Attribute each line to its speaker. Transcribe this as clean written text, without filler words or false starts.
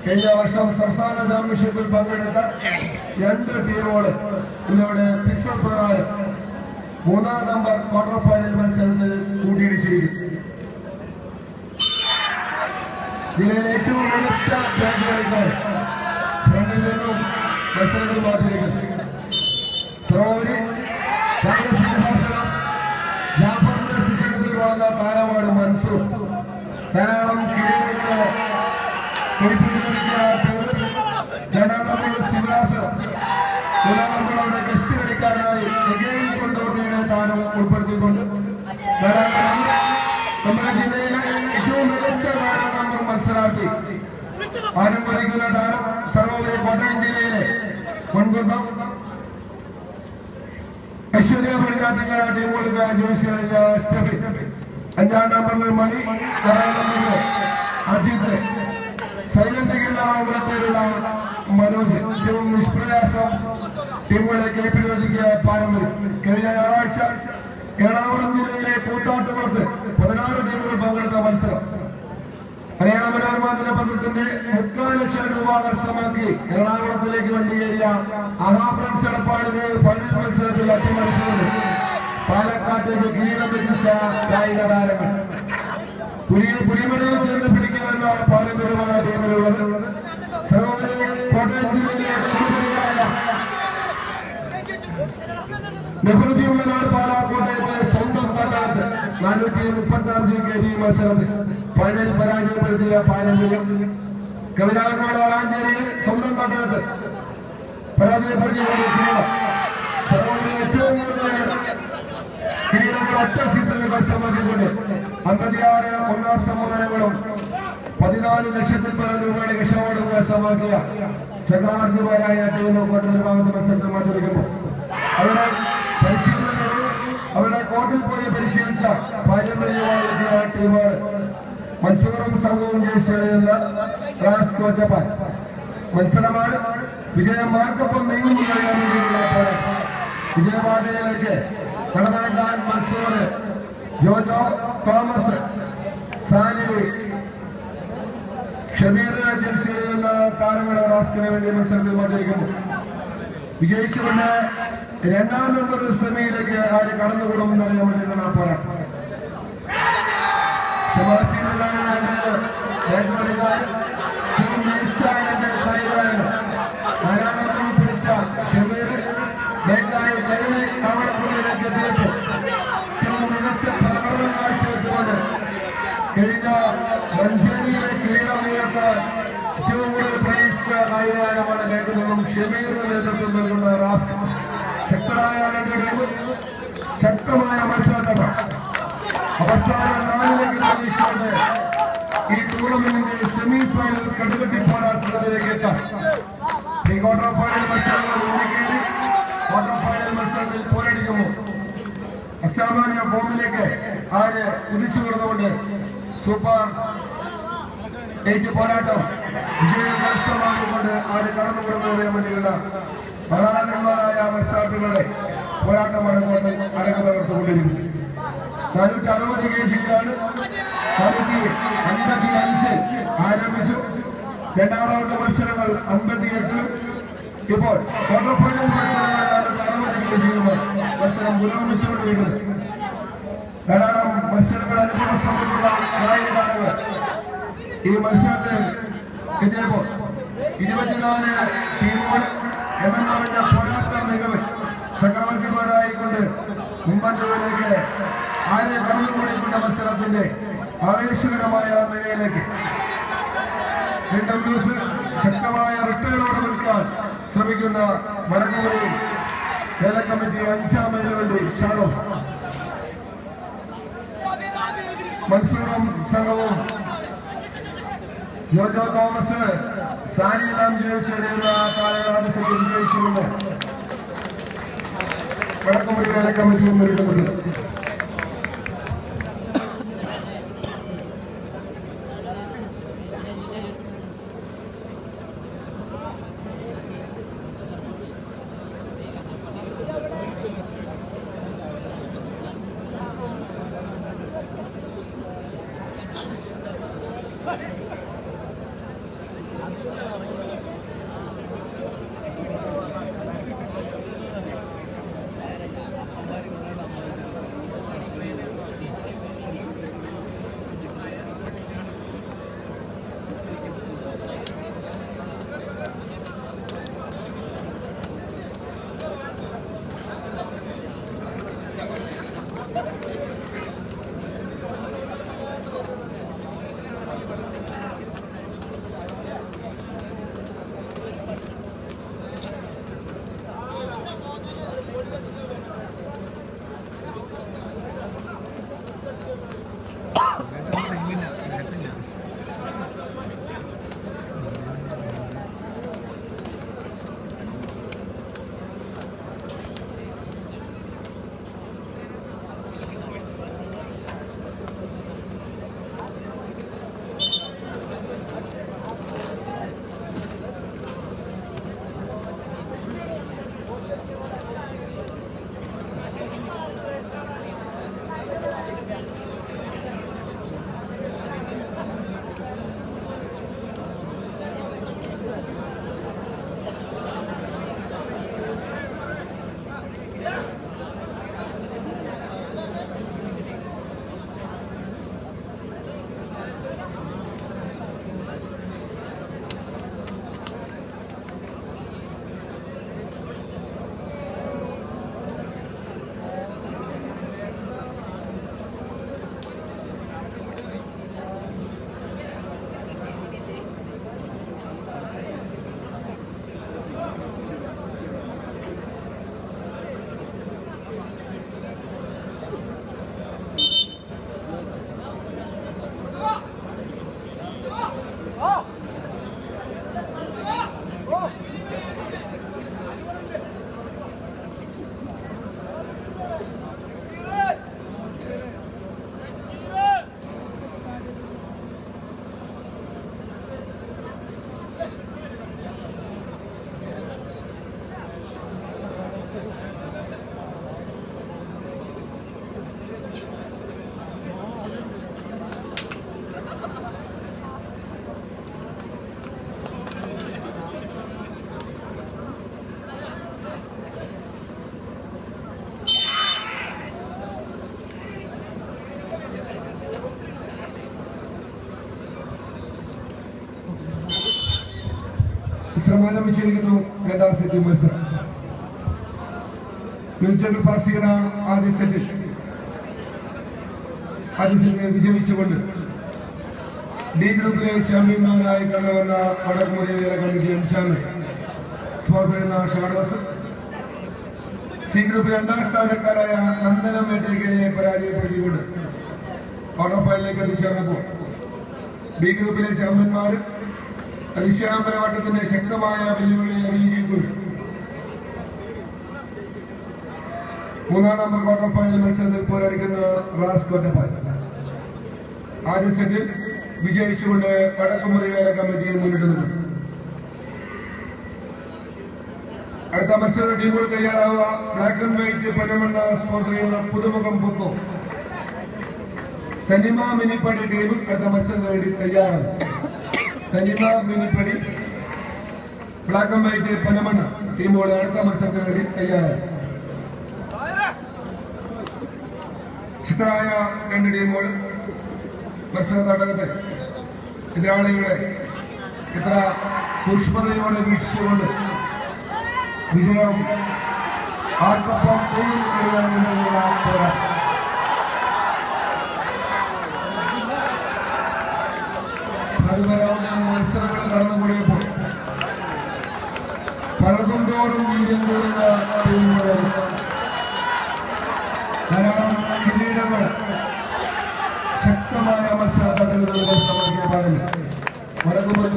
Speaker 1: കഴിഞ്ഞ വർഷം സംസ്ഥാന ചാമ്പ്യൻഷിപ്പിൽ പങ്കെടുത്ത 2 ടീമുകൾ ഇന്നിവിടെ ഫിക്സർ പ്രകാരം 3-ാം നമ്പർ ക്വാർട്ടർ ഫൈനൽ മത്സരത്തിൽ കൂട്ടിയിടിച്ചിരിക്കുന്നു. ജില്ലയിലെ ഏറ്റവും മികച്ച ബാറ്റ് കളിക്കാർ ഫ്രണ്ടിൽ നിന്നും മത്സരത്തിൽ മാറ്റിയിരിക്കുന്നു. സഹോദരി സിംഹാസനം ജാഫറിന്റെ ശിക്ഷണത്തിൽ വന്ന താരമാണ് മൻസൂർ. ധാരാളം കിരീടങ്ങൾ സിംഹാസനം നമ്മുടെ ഗസ്റ്റ് കളിക്കാരനായി കൊണ്ടുപോകുന്ന താരം ഉൾപ്പെടുത്തിക്കൊണ്ട് നമ്മുടെ ജില്ലയിലെ ഏറ്റവും മികച്ച 4-ാം നമ്പർ മത്സരാർത്ഥി ആരും കളിക്കുന്ന താരം സർവോപരി കോട്ടയം ജില്ലയിലെ മുൻകുന്നം ഐശ്വര്യ പണിയാട്ടിങ്ങര ടീമുകൾക്ക് ജോയിസ് കളിച്ച സ്റ്റെഫി, 5-ാം നമ്പറിൽ മണി, 6-ാം നമ്പറിൽ അജിത്, സൈലന്റ് കില്ലാവുള്ള മനോജ്. ഏറ്റവും നിഷ്പ്രയാസം ടീമുകളെ കേൾപ്പിലൊതുക്കിയ പാരമ്പര്യം. കഴിഞ്ഞ ഞായറാഴ്ച എറണാകുളം ജില്ലയിലെ കൂത്താട്ടുകുളത്ത് 16 ടീമുകൾ പങ്കെടുത്ത മത്സരം മലയാള മനോരമ ദിനപത്രത്തിന്റെ 3,00,000 രൂപ കരസ്ഥമാക്കി എറണാകുളത്തിലേക്ക് വണ്ടിയേറിയ ആഹാ ഫ്രണ്ട്സ് എടപ്പാളിന് ഫൈനൽ മത്സരത്തിൽ അട്ടിമറിച്ചുകൊണ്ട് പാലക്കാട്ടേക്ക് കിരീടം ലഭിച്ച കായിക താരങ്ങൾ. പുലിമലയിൽ ചെന്ന് പിടിക്കുമെന്ന പാരമ്പര്യമായ ടീമിലുള്ളത് സർവോപരി കോട്ടയം ജില്ലയിലെ നെഹ്റുജിയുള്ളനാട് പാലാക്കോട്ടയത്തെ സ്വന്തം തട്ടാത്ത് 435 kg മത്സരത്തിൽ ഫൈനൽ പരാജയപ്പെടുത്തിയ പാരമ്പര്യം. കവിതാകർമാട് വളാഞ്ചേരിയിൽ സ്വന്തം തട്ടാത്ത് പരാജയപ്പെടുത്തിയ സർവോപരി ഏറ്റവും കൂടുതൽ കിരീടങ്ങൾ ഒറ്റ സീസണിൽ കരസ്ഥമാക്കിക്കൊണ്ട് 56 ഒന്നാം സമ്മാനങ്ങളും 14 ലക്ഷത്തിൽ പരം രൂപയുടെ കഷാവോടും കരസ്ഥമാക്കിയ ചക്രവർത്തിമാരായ ടീം കോട്ടയം ഭാഗത്ത് മത്സരത്തിൽ മാറ്റിയിരിക്കുമ്പോൾ അവരുടെ പരിശീലനങ്ങളും അവരുടെ കോർട്ടിൽ പോയി പരിശീലിച്ച പാരമ്പര്യമായ ടീമാണ് മത്സരവും സംഘവും ജയിച്ചെഴുതുന്ന റാസ്കോറ്റപ്പാൻ. മത്സരമാണ് വിജയമാർക്കൊപ്പം നീങ്ങുകയാണെന്നുള്ള വിജയപാതയിലേക്ക് കടന്നടക്കാൻ മൻസൂർ, ജോജോ തോമസ്, സാലിവി, ഷമീർ ഏജൻസി എന്ന താരങ്ങളെ റാസ്കിന് വേണ്ടി മത്സരത്തിൽ മാറ്റിയിരിക്കുന്നു. വിജയിച്ചുകൊണ്ട് 2-ാം നമ്പർ സെമിയിലേക്ക് ആര് കടന്നുകൂടുമെന്ന് അറിയാൻ വേണ്ടിയിട്ടാണ് ആ പോരാട്ടം. പിടിച്ച ഷമീർ ബേക്കായി കഴിഞ്ഞ കവളപ്പുള്ളിലേക്ക് എത്തിയപ്പോൾ മികച്ച പ്രകടനം കാഴ്ചവെച്ചുകൊണ്ട് കഴിഞ്ഞ മഞ്ചേരിയിലെ കിരീടം ഉയർത്താൻ ഏറ്റവും കൂടുതൽ പ്രതീക്ഷിച്ച കായികമാണ് കേൾക്കുന്നതും ഷമീറിന്റെ നേതൃത്വം നൽകുന്ന റാസ്ക്. ശക്തരായ 2 ടീമും ശക്തമായ മത്സരത്തട്ട അവസാന 4ലേക്ക് പ്രതീക്ഷിച്ചുകൊണ്ട് ഈ ടൂർണമെന്റിന്റെ സെമി ഫൈനൽ കടുകട്ടി പോരാട്ടത്തിലേക്ക് എത്താൻ ഈ ക്വാർട്ടർ ഫൈനൽ മത്സരങ്ങൾ മുന്നിക്കേറി ക്വാർട്ടർ ഫൈനൽ മത്സരത്തിൽ പോരടിക്കുമ്പോൾ അസാമാന്യ ഫോമിലേക്ക് ആര് കുതിച്ചു കൊടുത്തുകൊണ്ട് സൂപ്പർ 8 പോരാട്ടം വിജയം കരസ്ഥമാക്കിക്കൊണ്ട് ആര് കടന്നുകൂടുന്നതിന് വേണ്ടിയുള്ള പ്രധാനന്മാരായ മത്സരാർത്ഥികളുടെ പോരാട്ടമാണ് കോട്ടയം അരങ്ങ് തകർത്തുകൊണ്ടിരിക്കുന്നത്. 460 kg-യിലാണ് 455 ആരംഭിച്ചു. 2-ാം റൗണ്ട് മത്സരങ്ങൾ 58. ഇപ്പോൾ ക്വാർട്ടർ ഫൈനൽ മത്സരങ്ങൾ 460 kg-യുമായി മത്സരം പുരോഗമിച്ചുകൊണ്ടിരിക്കുന്നത്. ധാരാളം മത്സരങ്ങൾ അനുഭവ സമ്പത്തുള്ള കായിക താരങ്ങൾ ഈ മത്സരത്തിൽ എത്തിയപ്പോൾ 24 ടീമുകൾ എണ്ണം പറഞ്ഞ പോരാട്ട മികവ് ചക്രവർത്തിമാരായിക്കൊണ്ട് മുമ്പന്തിലേക്ക് ആരെ കടന്നുകൂടിക്കുന്ന മത്സരത്തിന്റെ ആവേശകരമായ നിലയിലേക്ക് ശക്തമായ റിട്ടേണോടെ നിൽക്കാൻ ശ്രമിക്കുന്ന മലക്കുമലി കേരള കമ്മിറ്റി 5-ാം മൈലിന് വേണ്ടി ഷാഡോസ് മൻസൂറും സംഘവും ജോജോ തോമസ്, സാനിലാം ജേഴ്സിയുള്ള കാലഘട്ടത്തിൽ വിജയിച്ചുകൊണ്ട് വടക്കുമലി കേരള കമ്മിറ്റിയും നേരിടുന്നുണ്ട്. ശ്രമം ആരംഭിച്ചിരിക്കുന്നു. രണ്ടാം സെറ്റ് മത്സരം മിനിറ്റുകൾ പാസ് ചെയ്ത ആദ്യ സെറ്റ് വിജയിച്ചുകൊണ്ട് ഡി ഗ്രൂപ്പിലെ ചാമ്പ്യന്മാരായി കടന്നുവന്ന വടക്കുമുറി വേല കമ്മിറ്റി അഞ്ചാമത് സ്പോൺസർ ചെയ്യുന്ന ഷാഡോസ്, സി ഗ്രൂപ്പിൽ രണ്ടാം സ്ഥാനക്കാരായ നന്ദനം മേട്ടേക്കനെ പരാജയപ്പെടുത്തിക്കൊണ്ട് ക്വാർട്ടർ ഫൈനലിലേക്ക് എത്തിച്ചേർന്നപ്പോൾ ബി ഗ്രൂപ്പിലെ ചാമ്പ്യന്മാർ അതിശാമ്പര വട്ടത്തിന്റെ ശക്തമായ വെല്ലുവിളി അറിയിച്ചുകൊണ്ട് മൂന്നാം നമ്പർ ക്വാർട്ടർ ഫൈനൽ മത്സരത്തിൽ പോരാടിക്കുന്ന റാസ് കൊറ്റപ്പാൽ ആദ്യ സെറ്റിൽ വിജയിച്ചുകൊണ്ട് വടക്കുമുറി വേല കമ്മിറ്റിയിൽ മുന്നിട്ട് നിന്നു. അടുത്ത മത്സര ടീമുകൾ തയ്യാറാവുക. Black and white Panamanna sponsor ചെയ്യുന്ന പുതുമുഖം പുത്തോ തനിമ മിനിപ്പടി ടീം അടുത്ത മത്സരത്തിന് വേണ്ടി തയ്യാറാണ്. തനിമ മിനിപ്പടി ബ്ലാക്ക് ആൻഡ് വൈറ്റ് പനമണ്ണ ടീമുകൾ അടുത്ത മത്സരത്തിന് വേണ്ടി തയ്യാറാണ്. ചിത്രമായ രണ്ട് ടീമുകൾ മത്സര തടകത്തെ എതിരാളികളെ എത്ര സൂക്ഷ്മതയോടെ വീക്ഷിച്ചുകൊണ്ട് വിജയം ആർക്കൊപ്പം പോരാട്ടം മത്സരങ്ങൾ കടന്നുകൂടിയപ്പോൾ പലർക്കും തോറും വീര്യം കൂടുന്ന ടീമുകൾ ധാരാളം കിരീടങ്ങൾ ശക്തമായ മത്സര തടലുകളിൽ സമർപ്പിക്കാൻ പാടില്ല. വടക്കുമുറി